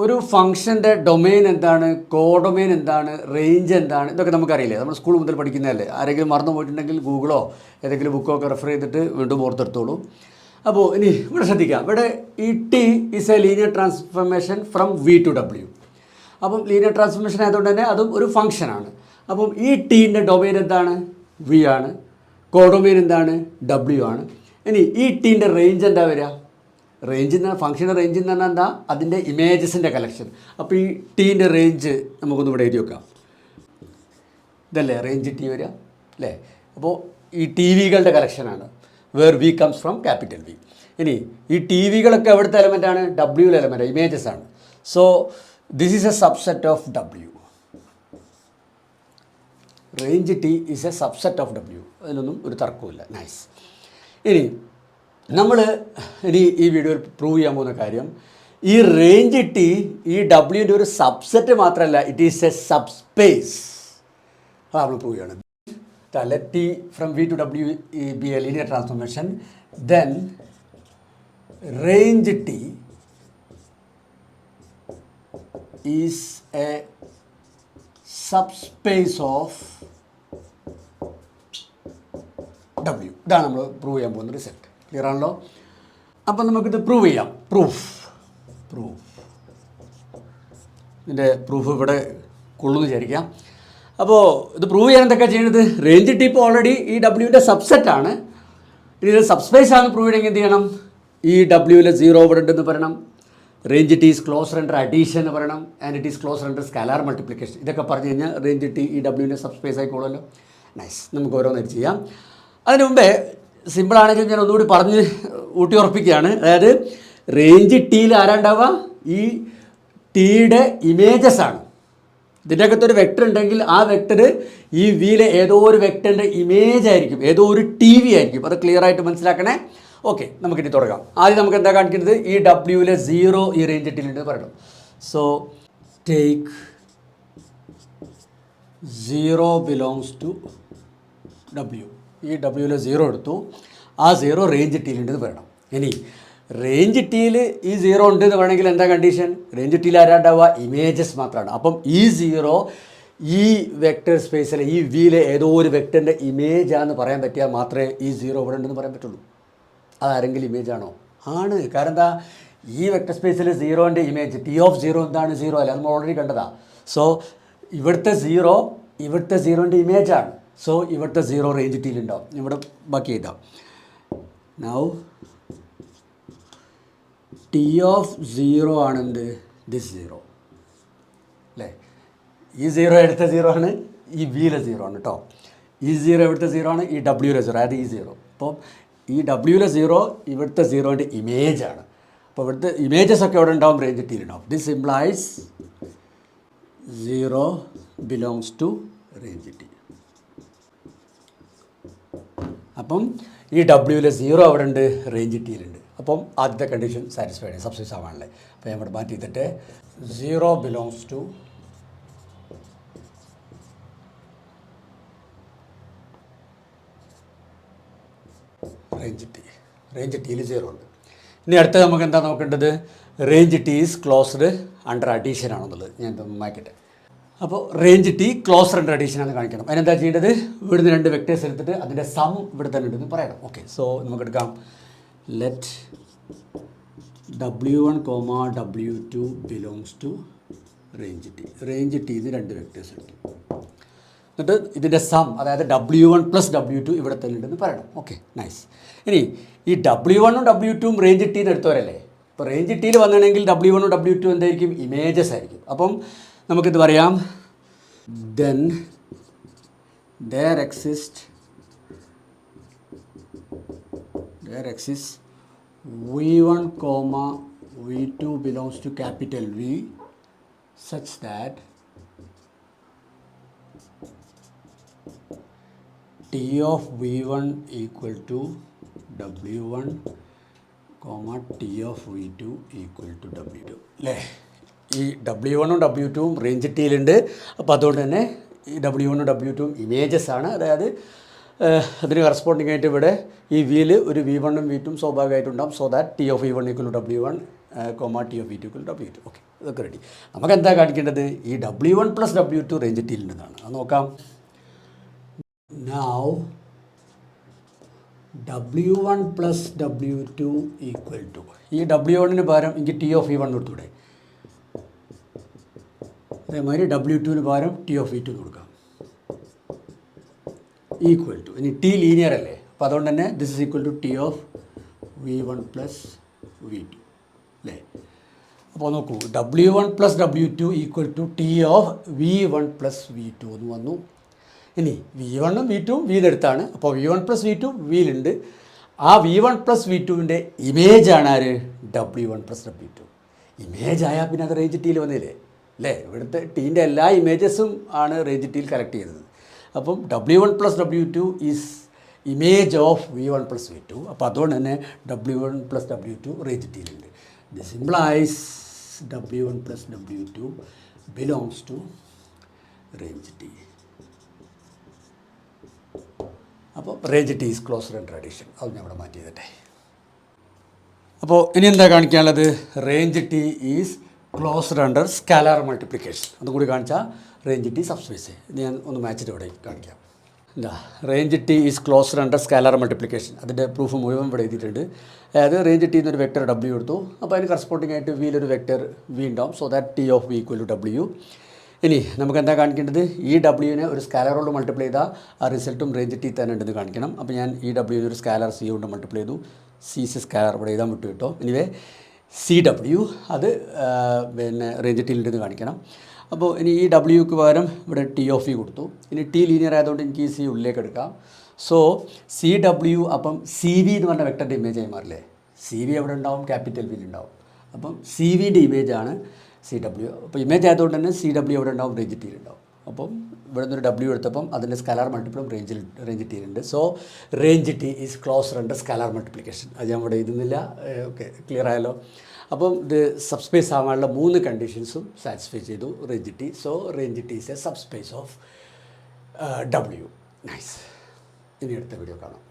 ഒരു ഫംഗ്ഷൻ്റെ ഡൊമെയിൻ എന്താണ്, കോഡൊമെയിൻ എന്താണ്, റേഞ്ച് എന്താണ്, ഇതൊക്കെ നമുക്കറിയില്ലേ. നമ്മൾ സ്കൂൾ മുതൽ പഠിക്കുന്നതല്ലേ. ആരെങ്കിലും മറന്നു പോയിട്ടുണ്ടെങ്കിൽ ഗൂഗിളോ ഏതെങ്കിലും ബുക്കോ ഒക്കെ റെഫർ ചെയ്തിട്ട് വീണ്ടും ഓർത്തെടുത്തോളൂ. അപ്പോൾ ഇനി ഇവിടെ ശ്രദ്ധിക്കാം. ഇവിടെ ഈ T is a linear transformation from V to W. അപ്പം ലീനിയർ ട്രാൻസ്ഫർമേഷൻ ആയതുകൊണ്ട് തന്നെ അതും ഒരു ഫംഗ്ഷനാണ്. അപ്പം ഈ ടീൻ്റെ ഡൊമെയിൻ എന്താണ്, വി ആണ്. കോഡൊമെയിൻ എന്താണ്, ഡബ്ല്യു ആണ്. ഇനി ഈ ടീൻ്റെ റേഞ്ച് എന്താ വരിക? റേഞ്ച് എന്ന് ഫംഗ്ഷൻ്റെ റേഞ്ച് എന്ന് പറഞ്ഞാൽ എന്താ, അതിൻ്റെ ഇമേജസിൻ്റെ കളക്ഷൻ. അപ്പോൾ ഈ ടീൻ്റെ റേഞ്ച് നമുക്കൊന്ന് ഇവിടെ എഴുതി വെക്കാം. ഇതല്ലേ റേഞ്ച് ടി വരിക അല്ലേ. അപ്പോൾ ഈ ടി വികളുടെ കളക്ഷനാണ്. Where V comes from capital V. ഇനി ഈ ടി വികളൊക്കെ എവിടുത്തെ എലമെൻ്റാണ്, ഡബ്ല്യൂയിലെ എലമെൻറ്റ്, ഇമേജസ് ആണ്. So this is a subset of W. Range T is a subset of W. അതിലൊന്നും ഒരു തർക്കവുമില്ല. നൈസ്. ഇനി നമ്മൾ ഈ വീഡിയോയിൽ പ്രൂവ് ചെയ്യാൻ പോകുന്ന കാര്യം, ഈ റേഞ്ച് ടി ഈ ഡബ്ല്യുവിൻ്റെ ഒരു സബ്സെറ്റ് മാത്രമല്ല, ഇറ്റ് ഈസ് എ സബ്സ്പേസ്. അതാണ് നമ്മൾ പ്രൂവ് ചെയ്യണം. Let T from V to W be a linear transformation, then range T is a subspace of W. ഇതാണ് നമ്മൾ പ്രൂവ് ചെയ്യാൻ പോകുന്ന റിസൾട്ട്. ക്ലിയർ ആണല്ലോ. അപ്പം നമുക്കിത് പ്രൂവ് ചെയ്യാം. പ്രൂഫ് ഇതിൻ്റെ പ്രൂഫ് ഇവിടെ കൊള്ളുമെന്ന് വിചാരിക്കാം. അപ്പോൾ ഇത് പ്രൂവ് ചെയ്യാൻ എന്തൊക്കെ ചെയ്യുന്നത്, റേഞ്ച് ടി ഇപ്പോൾ ഓൾറെഡി ഈ ഡബ്ല്യുവിൻ്റെ സബ്സെറ്റാണ്. ഇനി ഇത് സബ്സ്പേസ് ആണ് പ്രൂവ് ചെയ്യണമെങ്കിൽ എന്ത് ചെയ്യണം, ഈ ഡബ്ല്യുവിലെ സീറോ ഇവിടെ ഉണ്ടെന്ന് പറയണം. Range T is closure under addition എന്ന് പറയണം. And it is closure under scalar multiplication. ഇതൊക്കെ പറഞ്ഞു കഴിഞ്ഞാൽ റേഞ്ച് ടി ഈ ഡബ്ല്യുവിൻ്റെ സബ്സ്പേസ് ആയിക്കോളല്ലോ. നൈസ്. നമുക്ക് ഓരോന്നായിട്ട് ചെയ്യാം. അതിന് മുമ്പേ സിമ്പിളാണെങ്കിലും ഞാൻ ഒന്നുകൂടി പറഞ്ഞ് ഊട്ടി ഉറപ്പിക്കുകയാണ്. അതായത് റേഞ്ച് ടിയിൽ ആരാണ്ടാവുക, ഈ ടിയുടെ ഇമേജസ് ആണ്. ഇതിൻ്റെ അകത്തൊരു വെക്ടർ ഉണ്ടെങ്കിൽ ആ വെക്ടർ ഈ വിയിലെ ഏതോ ഒരു വെക്ടറിൻ്റെ ഇമേജ് ആയിരിക്കും, ഏതോ ഒരു ടി വി ആയിരിക്കും. അത് ക്ലിയർ ആയിട്ട് മനസ്സിലാക്കണേ. ഓക്കെ, നമുക്കിനി തുടങ്ങാം. ആദ്യം നമുക്ക് എന്താ കാണിക്കുന്നത്, ഈ ഡബ്ല്യുവിലെ സീറോ ഈ റേഞ്ച് ടിയിലുണ്ട് പറയണം. So take zero belongs to W. ഈ ഡബ്ല്യുവിലെ സീറോ എടുത്തു. ആ സീറോ റേഞ്ച് ടിയിലുണ്ടെന്ന് പറയണം. ഇനി റേഞ്ച് ടിയിൽ ഈ സീറോ ഉണ്ട് എന്ന് വേണമെങ്കിൽ എന്താ കണ്ടീഷൻ, റേഞ്ച് ടിയിൽ ആരാണ്ടാവുക, ഇമേജസ് മാത്രമാണ്. അപ്പം ഈ സീറോ ഈ വെക്ടർ സ്പേസിലെ ഈ വിയിലെ ഏതോ ഒരു വെക്ടറിൻ്റെ ഇമേജാന്ന് പറയാൻ പറ്റിയാൽ മാത്രമേ ഈ സീറോ ഇവിടെ ഉണ്ടെന്ന് പറയാൻ പറ്റുള്ളൂ. അതാരെങ്കിലും ഇമേജാണോ? ആണ്. കാരണം എന്താ, ഈ വെക്ടർ സ്പേസിലെ സീറോൻ്റെ ഇമേജ് ടി ഓഫ് സീറോ എന്താണ്, സീറോ അല്ല, നമ്മൾ ഓൾറെഡി കണ്ടതാണ്. സോ ഇവിടുത്തെ സീറോൻ്റെ ഇമേജാണ്. സോ ഇവിടുത്തെ സീറോ റേഞ്ച് ടിയിലുണ്ടാവും. ഇവിടെ ബാക്കി എഴുതാം. നൗ ടി ഓഫ് സീറോ ആണെന്ത്, ദിസ് സീറോ അല്ലേ. ഈ സീറോ എടുത്ത സീറോ ആണ്, ഈ വിയിലെ സീറോ ആണ് കേട്ടോ. ഈ സീറോ ഇവിടുത്തെ സീറോ ആണ്, ഈ ഡബ്ല്യൂയിലെ സീറോ, അതായത് ഈ സീറോ. അപ്പം ഈ ഡബ്ല്യൂയിലെ സീറോ ഇവിടുത്തെ സീറോൻ്റെ ഇമേജാണ്. അപ്പോൾ ഇവിടുത്തെ ഇമേജസ് ഒക്കെ എവിടെ ഉണ്ടാവും, റേഞ്ച് ടിയിലുണ്ടാവും. This implies zero belongs to range T. അപ്പം ഈ ഡബ്ല്യൂയിലെ സീറോ അവിടെ ഉണ്ട്, റേഞ്ച് ടിയിലുണ്ട്. അപ്പം ആദ്യത്തെ കണ്ടീഷൻ സാറ്റിസ്ഫൈഡ്, സബ്സ്പേസ് ആവാണല്ലേ. അപ്പോൾ ഞാൻ ഇവിടെ മാറ്റി ചെയ്തിട്ട് zero belongs to range T. Range ടിയിൽ സീറോ ഉണ്ട്. ഇനി അടുത്തത് നമുക്ക് എന്താ നോക്കേണ്ടത്, range T is closed under addition ആണെന്നുള്ളത് ഞാൻ മാറ്റിയിട്ട്. അപ്പോൾ range T closure under addition ആണെന്ന് കാണിക്കണം. അതിനെന്താ ചെയ്യേണ്ടത്, ഇവിടുന്ന് രണ്ട് വെക്ടേഴ്സ് എടുത്തിട്ട് അതിൻ്റെ സം ഇവിടെ തന്നെ ഉണ്ടെന്ന് പറയണം. ഓക്കെ, സോ നമുക്കെടുക്കാം. Let W1, W2 belongs to range T. Range T ഇത് രണ്ട് വെക്ടേഴ്സ് എടുത്തു. എന്നിട്ട് ഇതിൻ്റെ സം, അതായത് W1 + W2 ഇവിടെ തന്നെ ഉണ്ടെന്ന് പറയണം. Okay, nice. ഇനി ഈ W1ഉം W2ഉം റേഞ്ച് ടിയിൽ എടുത്തവരല്ലേ. ഇപ്പോൾ റേഞ്ച് ടിയിൽ വന്നിട്ടുണ്ടെങ്കിൽ W1ഉം W2 എന്തായിരിക്കും, ഇമേജസ് ആയിരിക്കും. അപ്പം നമുക്കിത് പറയാം, then there exists V1, V2 belongs to capital V such that T of V1 equal to W1, T of V2 equal to W2 അല്ലേ. ഈ W1ഉം W2ഉം റേഞ്ച് ടിയിലുണ്ട്. അപ്പോൾ അതുകൊണ്ട് തന്നെ ഈ W1ഉം W2ഉം ഇമേജസ് ആണ്. അതായത് അതിന് കറസ്പോണ്ടിങ് ആയിട്ട് ഇവിടെ ഈ വിയിൽ ഒരു V1ഉം V2ഉം സ്വാഭാവികമായിട്ടുണ്ടാകും. So that T of V1 equal to W1 T of V2 equal to W2. Okay, ഇതൊക്കെ റെഡി. നമുക്ക് എന്താ കാണിക്കേണ്ടത്? ഈ W1 പ്ലസ് W2 റേഞ്ച് Tയിലുണ്ടെന്നാണ്. അത് നോക്കാം. Now W1 plus W2 equal to, ഈ W1ന് പകരം എനിക്ക് T ഓഫ് V1 കൊടുത്തൂടെ? അതേമാതിരി W2ന് പകരം T ഓഫ് V2 കൊടുക്കാം. ഈക്വൽ ടു, ഇനി T ലീനിയർ അല്ലേ, അപ്പോൾ അതുകൊണ്ട് തന്നെ this is equal to T of V1 plus V2 അല്ലേ. അപ്പോൾ നോക്കൂ, W1 plus W2 equal to T of V1 plus V2 എന്ന് വന്നു. ഇനി V1ഉം V2ഉം വീലെടുത്താണ്. അപ്പോൾ V1 പ്ലസ് V2 വീലുണ്ട്. ആ V1 പ്ലസ് V2വിൻ്റെ ഇമേജാണ് ആര്? W1 plus W2. ഇമേജ് ആയാൽ പിന്നെ അത് റേഞ്ച് Tയിൽ വന്നില്ലേ അല്ലേ. ഇവിടുത്തെ ടീൻ്റെ എല്ലാ ഇമേജസും ആണ് റേഞ്ച് Tയിൽ കളക്ട് ചെയ്തത്. അപ്പം W1 plus W2 is image of V1 plus V2. അപ്പോൾ അതുകൊണ്ട് തന്നെ W1 പ്ലസ് W2 റേഞ്ച് Tയിലുണ്ട്. This implies W1 plus W2 belongs to range T. അപ്പോൾ range T is closed under addition. അത് ഞാൻ ഇവിടെ മാറ്റി ചെയ്തിട്ടെ. അപ്പോൾ ഇനി എന്താ കാണിക്കാനുള്ളത്? Range T is closed under scalar multiplication. അതുകൂടി കാണിച്ചാൽ റേഞ്ച് T സബ്സ്പേസ്. ഇത് ഞാൻ ഒന്ന് മാച്ചിട്ട് ഇവിടെ കാണിക്കാം. എന്താ range T is closed under scalar multiplication. അതിൻ്റെ പ്രൂഫ് മുഴുവൻ ഇവിടെ എഴുതിയിട്ടുണ്ട്. അതായത് റേഞ്ച് T എന്നൊരു വെക്ടർ W എടുത്തു. അപ്പോൾ അതിന് കറസ്പോണ്ടിങ് ആയിട്ട് വിയിലൊരു വെക്ടർ V ഉണ്ടാവും. So that T of V equal to W. ഇനി നമുക്ക് എന്താ കാണിക്കേണ്ടത്? ഈ Wനെ ഒരു സ്കാലർ കൊണ്ട് മൾട്ടിപ്ലൈ ചെയ്താൽ ആ റിസൾട്ടും റേഞ്ച് T തന്നെ ഉണ്ടെന്ന് കാണിക്കണം. അപ്പോൾ ഞാൻ ഈ Wനെ ഒരു സ്കാലർ C കൊണ്ട് മൾട്ടിപ്ലൈ ചെയ്തു. C സ്കാലർ ഇവിടെ എഴുതാൻ വിട്ടു കേട്ടോ. എനിവേ CW അത് പിന്നെ റേഞ്ച് Tയിലുണ്ടെന്ന് കാണിക്കണം. അപ്പോൾ ഇനി ഈ Wക്ക് പകരം ഇവിടെ T ഓഫ് V കൊടുത്തു. ഇനി T ലീനിയർ ആയതുകൊണ്ട് എനിക്ക് ഈ C ഉള്ളിലേക്ക് എടുക്കാം. സോ CW അപ്പം CV എന്ന് പറഞ്ഞ വെക്ടറിൻ്റെ ഇമേജായി മാറില്ലേ. CV എവിടെ ഉണ്ടാവും? ക്യാപിറ്റൽ വിയിൽ ഉണ്ടാവും. അപ്പം CVൻ്റെ ഇമേജാണ് CW. അപ്പോൾ ഇമേജ് ആയതുകൊണ്ട് തന്നെ CW എവിടെ ഉണ്ടാവും? റേഞ്ച് Tയിലുണ്ടാവും. അപ്പം ഇവിടെ നിന്നൊരു W എടുത്തപ്പം അതിൻ്റെ സ്കാലാർ മൾട്ടിപ്പിളും റേഞ്ച് Tയിലുണ്ട്. So range T is closed under scalar multiplication. അത് ഞാൻ ഇവിടെ എഴുതുന്നില്ല. ഓക്കെ, ക്ലിയർ ആയല്ലോ. അപ്പം ഇത് സബ്സ്പേസ് ആവാനുള്ള 3 കണ്ടീഷൻസും സാറ്റിസ്ഫൈ ചെയ്തു range T. So range T is A subspace of W. Nice. ഇനി അടുത്ത വീഡിയോ കാണാം.